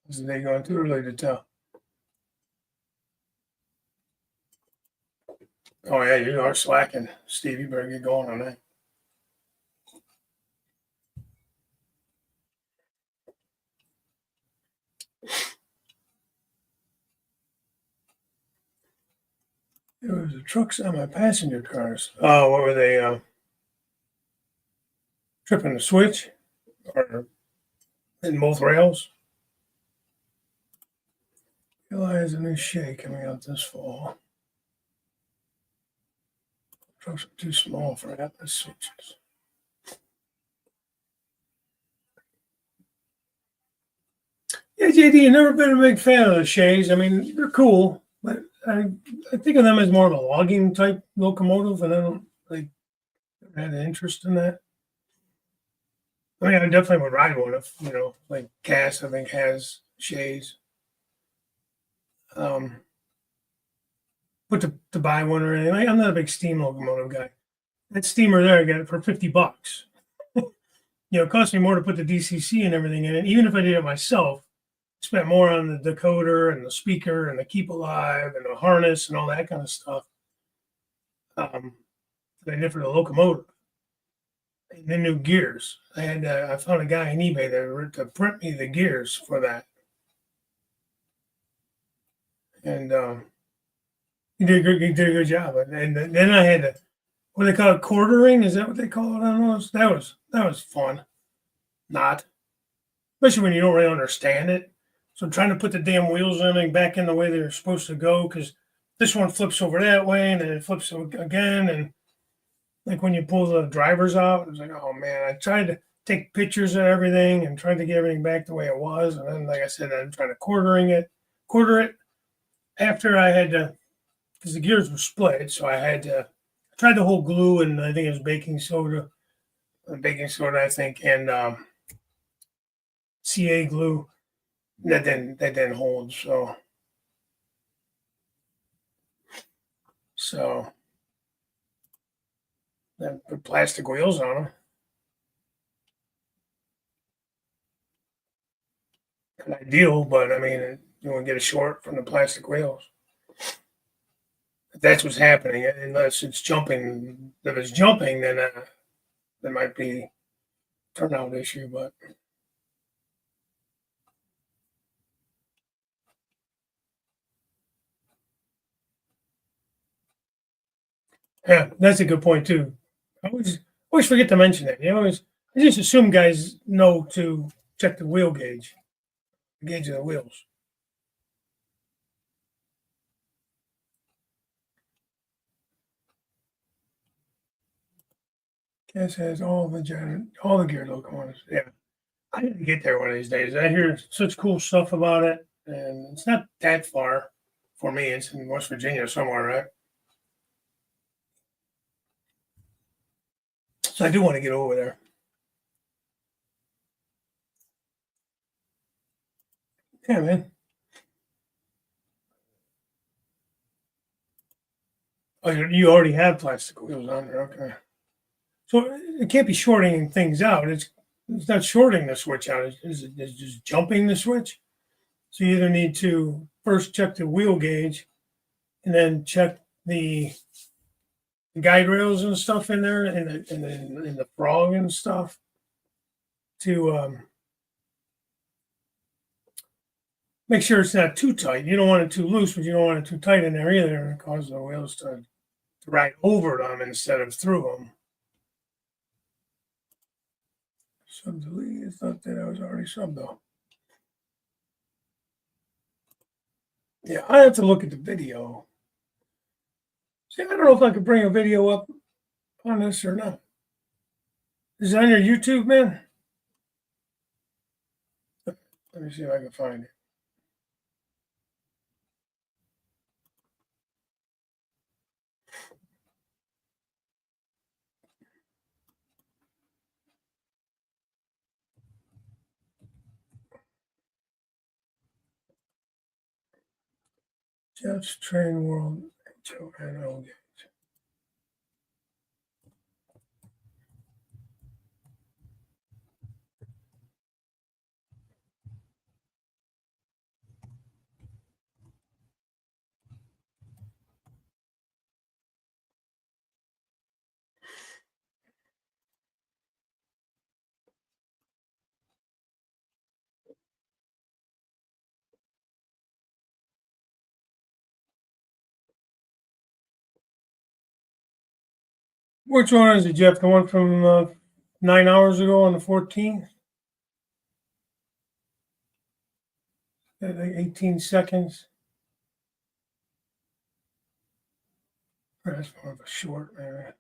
Is the day going too early to tell? Oh yeah, you are slacking, Steve. You better get going on that. There was the trucks on my passenger cars. Oh, what were they? Tripping the switch or in both rails? Eli has a new shake coming out this fall. Trucks are too small for Atlas switches. Yeah, JD, I've never been a big fan of the Shays. I mean, they're cool, but I think of them as more of a logging type locomotive, and I don't like had an interest in that. I mean, I definitely would ride one if like Cass. I think has Shays. But to buy one or anything, I'm not a big steam locomotive guy. That steamer there, I got it for $50. It cost me more to put the DCC and everything in it. Even if I did it myself, I spent more on the decoder and the speaker and the keep alive and the harness and all that kind of stuff than I did for the locomotive. And then new gears. I found a guy on eBay to print me the gears for that, and he did a good job. And then I had to, what they call it, quartering. Is that what they call it? I don't know. That was fun. Not, especially when you don't really understand it. So trying to put the damn wheels on and back in the way they're supposed to go because this one flips over that way and then it flips again. And like when you pull the drivers out, it's like, oh man, I tried to take pictures of everything and tried to get everything back the way it was. And then, like I said, I'm trying to quarter it after I had to, because the gears were split. So I had to, I tried the whole glue and I think it was baking soda, I think, and CA glue that didn't hold. So then put plastic wheels on them. Not ideal, but I mean, you want to get a short from the plastic wheels. If that's what's happening, unless it's jumping. If it's jumping, then there might be turnout issue. But yeah, that's a good point too. I always forget to mention that. I just assume guys know to check the wheel gauge, the gauge of the wheels. Cass has all the gear locomotives. Yeah, I need to get there one of these days. I hear such cool stuff about it, and it's not that far for me. It's in West Virginia somewhere, right? So I do want to get over there. Yeah, man. Oh, you already have plastic wheels on there. Okay. So it can't be shorting things out. It's not shorting the switch out. It's just jumping the switch. So you either need to first check the wheel gauge and then check the guide rails and stuff in there and the frog and stuff to make sure it's not too tight. You don't want it too loose, but you don't want it too tight in there either. It causes the wheels to ride over them instead of through them. Sub delete. I thought that I was already sub though. Yeah, I have to look at the video. See, I don't know if I could bring a video up on this or not. Is it on your YouTube, man? Let me see if I can find it. Jeff's Train World HONO. Which one is it, Jeff? The one from 9 hours ago on the 14th? Like 18 seconds. That's more of a short, man.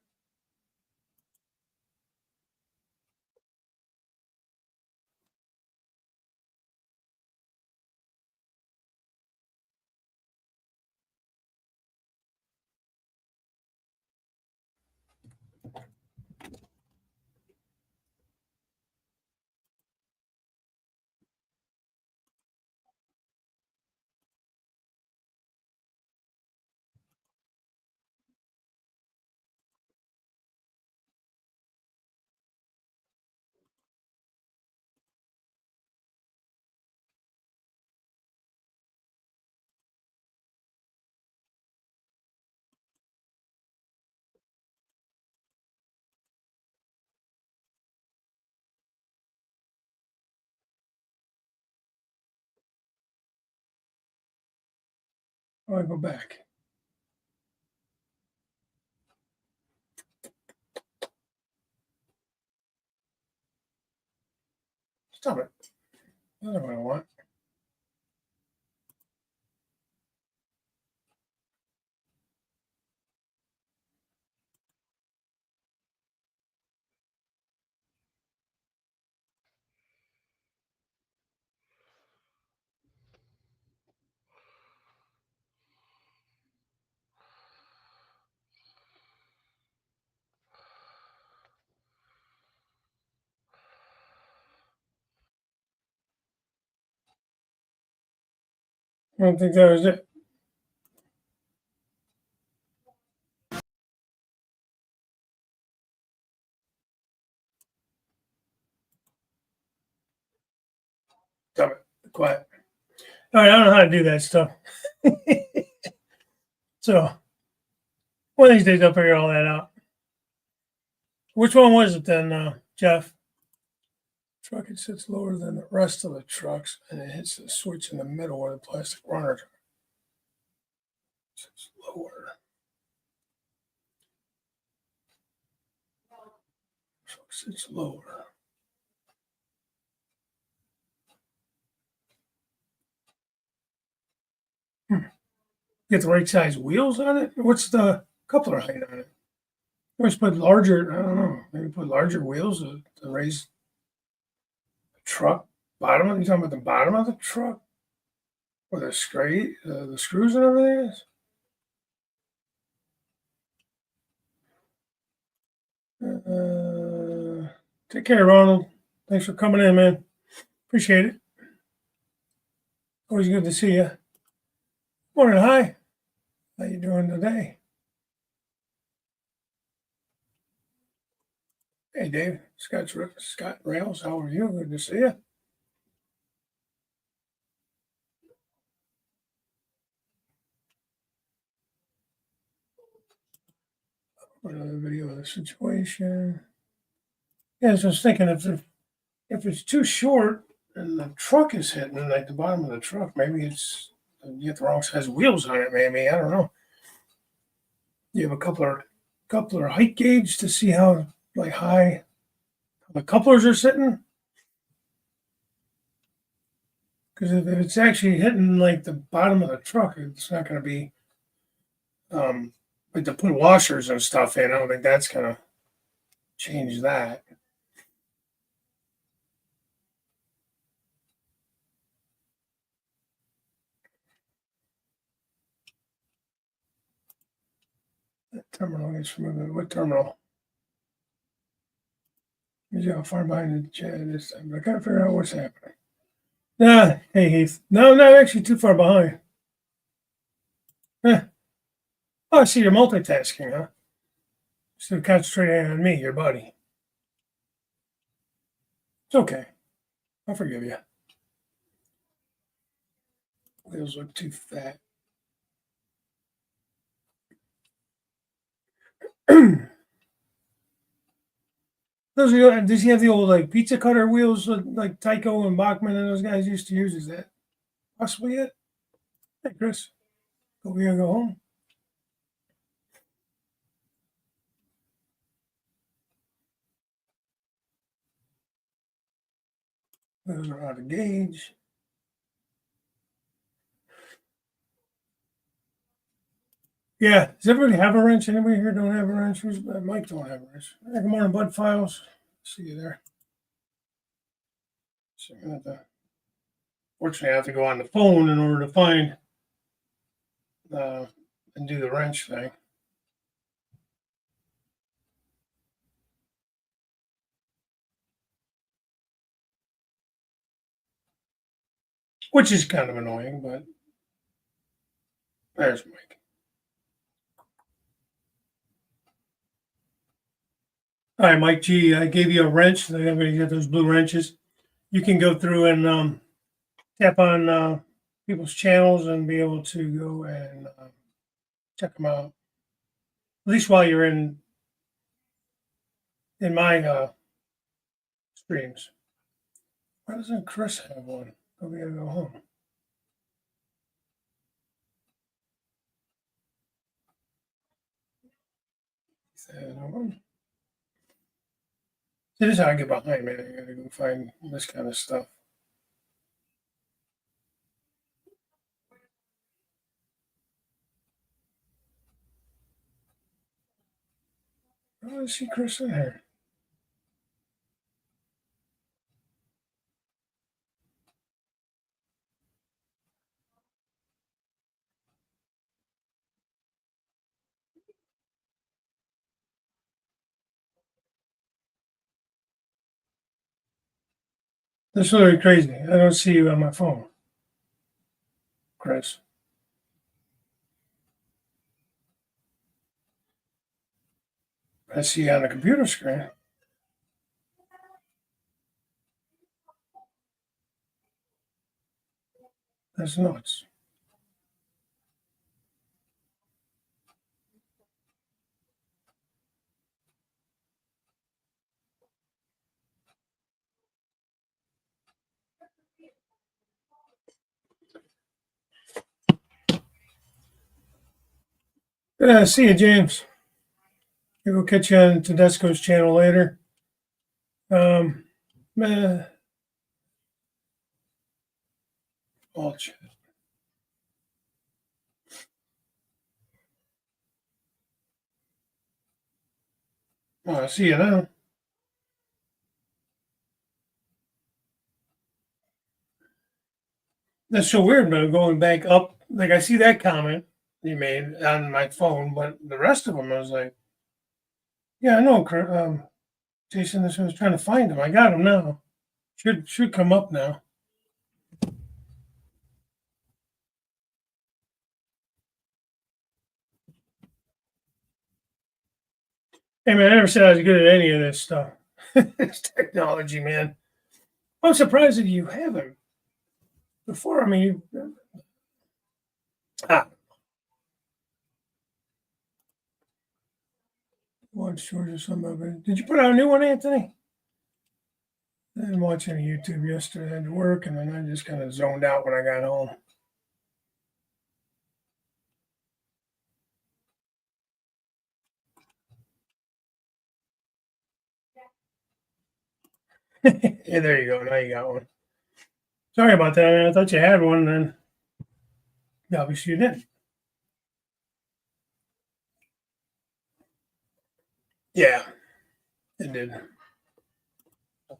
Oh, I go back. Stop it. That's not what I want. I don't think that was it. Stop it. Quiet. All right, I don't know how to do that stuff. So one of these days I'll figure all that out. Which one was it then, Jeff? Truck, it sits lower than the rest of the trucks and it hits the switch in the middle where the plastic runner sits lower. Truck sits lower. Get the right size wheels on it? What's the coupler height on it? Always put larger, I don't know, maybe put larger wheels to raise the truck bottom. You talking about the bottom of the truck? Where the screws and everything is? Take care, Ronald. Thanks for coming in, man. Appreciate it. Always good to see you. Morning, hi. How you doing today? Hey, Dave. Scott Rails. How are you? Good to see you. Another video of the situation. Yeah, so I was thinking if it's too short and the truck is hitting like the bottom of the truck, maybe it's you get the wrong size wheels on it. Maybe I don't know. You have a coupler height gauge to see how like high the couplers are sitting. Because if it's actually hitting like the bottom of the truck, it's not going to be like to put washers and stuff in. I don't think that's going to change that. That terminal gets removed. What terminal? Maybe how far behind the chat this time. But I gotta figure out what's happening. Nah, hey Heath. No, I'm not actually too far behind. Eh. Oh, I see you're multitasking, huh? So concentrating on me, your buddy. It's okay. I'll forgive you. Wheels look too fat. Does he have the old like pizza cutter wheels like Tycho and Bachman and those guys used to use? Is that possibly it? Hey, Chris, we gonna go home? Those are out of gauge. Yeah, does everybody have a wrench? Anybody here don't have a wrench? Who's Mike don't have a wrench? Hey, good morning, Bud Files. See you there. So I'm gonna fortunately, I have to go on the phone in order to find uh, and do the wrench thing. Which is kind of annoying, but there's Mike. All right, Mike G, I gave you a wrench. Everybody got those blue wrenches. You can go through and tap on people's channels and be able to go and check them out. At least while you're in my streams. Why doesn't Chris have one? Oh, we gotta go home. See, this is how I get behind, man. I gotta go find this kind of stuff. Oh, I see Chris in here. That's literally crazy. I don't see you on my phone. Chris. I see on the computer screen. That's nuts. See you, James. Maybe we'll catch you on Tedesco's channel later. Oh, shit. Oh, I see you now. That's so weird, man. Going back up, like I see that comment you made on my phone, but the rest of them, I was like, yeah, I know, Jason. This was trying to find him. I got him now. Should come up now. Hey, man, I never said I was good at any of this stuff. It's technology, man. I'm surprised that you haven't before. I mean, ah, watch George or something of it. Did you put out a new one, Anthony? I didn't watch any YouTube yesterday. I had to work, and then I just kind of zoned out when I got home. Yeah, there you go. Now you got one. Sorry about that, man. I thought you had one, and then obviously you didn't. Yeah, it did. I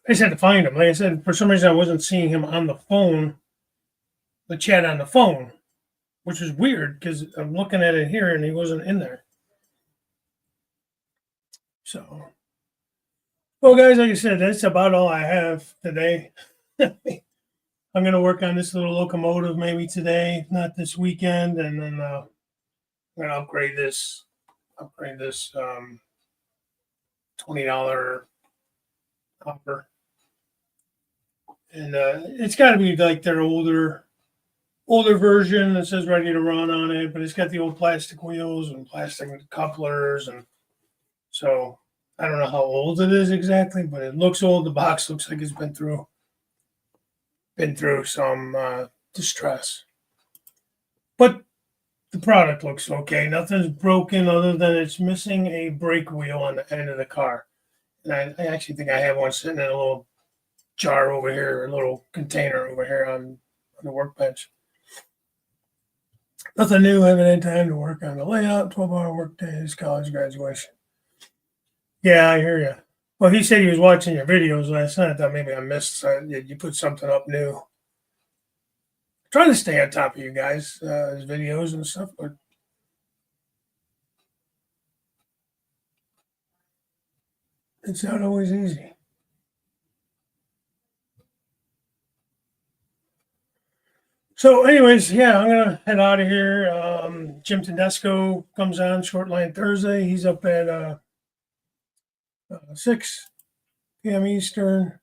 just had to find him. Like I said, for some reason I wasn't seeing him on the phone, the chat on the phone, which was weird because I'm looking at it here and he wasn't in there. So, well, guys, like I said, that's about all I have today. I'm going to work on this little locomotive maybe today, if not this weekend, and then I'm going to upgrade this $20 hopper. And it's got to be like their older version that says ready to run on it, but it's got the old plastic wheels and plastic couplers, and so I don't know how old it is exactly, but it looks old. The box looks like it's been through some distress, but the product looks okay. Nothing's broken other than it's missing a brake wheel on the end of the car, and I actually think I have one sitting in a little jar over here, a little container over here on the workbench. Nothing new. I haven't had time to work on the layout. 12-hour work days, college graduation. Yeah, I hear you. Well, he said he was watching your videos last night. I thought maybe I missed. You put something up new. Trying to stay on top of you guys, his videos and stuff, but it's not always easy. So, anyways, yeah, I'm gonna head out of here. Jim Tedesco comes on short line Thursday. He's up at 6 p.m. Eastern.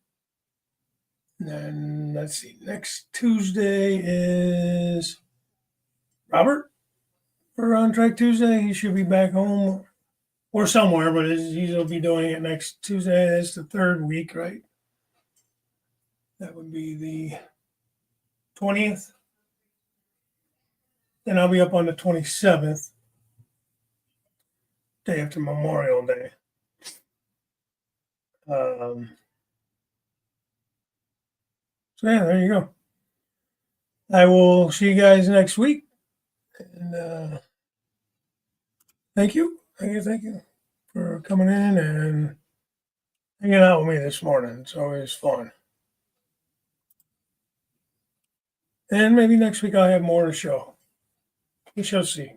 And then let's see, next Tuesday is Robert for On Track Tuesday. He should be back home or somewhere, but he'll be doing it next Tuesday. That's the third week, right? That would be the 20th. Then I'll be up on the 27th, day after Memorial Day. So yeah, there you go. I will see you guys next week. And thank you for coming in and hanging out with me this morning. It's always fun. And maybe next week I'll have more to show. We shall see.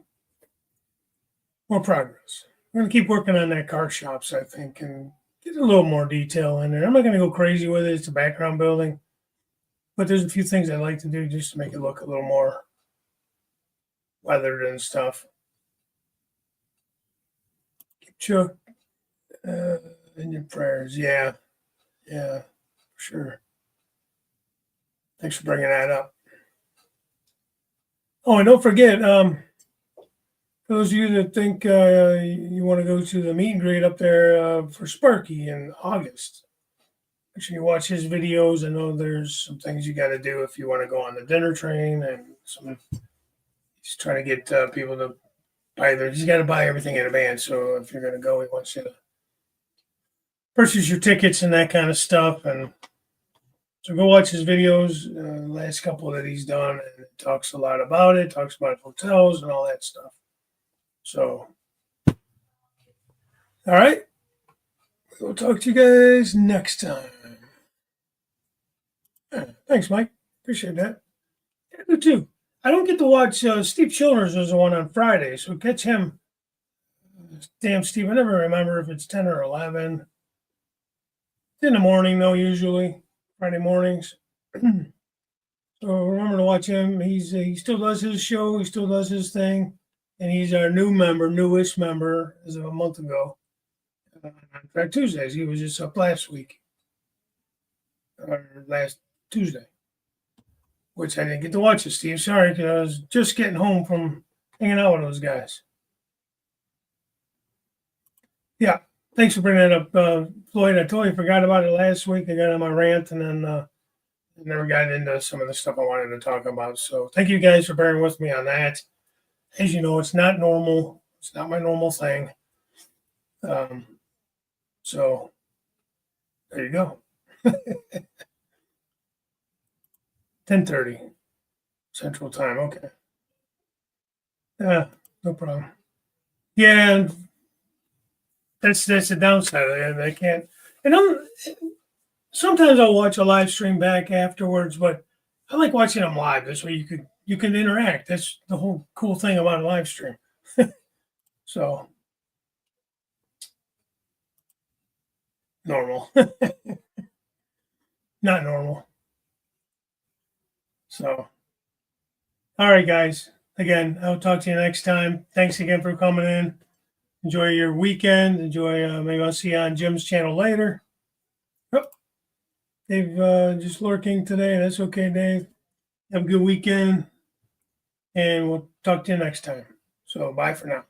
More progress. I'm going to keep working on that car shops, I think, and get a little more detail in there. I'm not going to go crazy with it. It's a background building. But there's a few things I like to do just to make it look a little more weathered and stuff. Keep Chuck in your prayers. Yeah, for sure. Thanks for bringing that up. Oh, and don't forget, for those of you that think you want to go to the meet and greet up there for Sparky in August, make sure you watch his videos. I know there's some things you got to do if you want to go on the dinner train, and he's trying to get people to buy their. He's got to buy everything in advance. So if you're going to go, he wants you to purchase your tickets and that kind of stuff. And so go watch his videos, last couple that he's done, and it talks a lot about it. Talks about hotels and all that stuff. So, all right, we'll talk to you guys next time. Yeah, thanks, Mike. Appreciate that. Yeah, you too. I don't get to watch Steve Childers is the one on Friday, so catch him. Damn, Steve, I never remember if it's 10 or 11. It's in the morning, though, usually, Friday mornings. So remember to watch him. He still does his show. He still does his thing. And he's our newest member as of a month ago. On Track Tuesdays. He was just up last week. Or last Tuesday. Which I didn't get to watch it, Steve. Sorry, because I was just getting home from hanging out with those guys. Yeah. Thanks for bringing that up, Floyd. I totally forgot about it last week. I got on my rant and then never got into some of the stuff I wanted to talk about. So thank you guys for bearing with me on that. As you know, it's not normal. It's not my normal thing. So there you go. 10:30 Central Time. Okay. Yeah, no problem. Yeah, that's the downside of it. I can't. And sometimes I'll watch a live stream back afterwards, but I like watching them live. This way you can interact. That's the whole cool thing about a live stream. So normal, not normal. So all right, guys. Again, I'll talk to you next time. Thanks again for coming in. Enjoy your weekend. Enjoy. Maybe I'll see you on Jim's channel later. Oh, Dave just lurking today. That's okay, Dave. Have a good weekend, and we'll talk to you next time. So bye for now.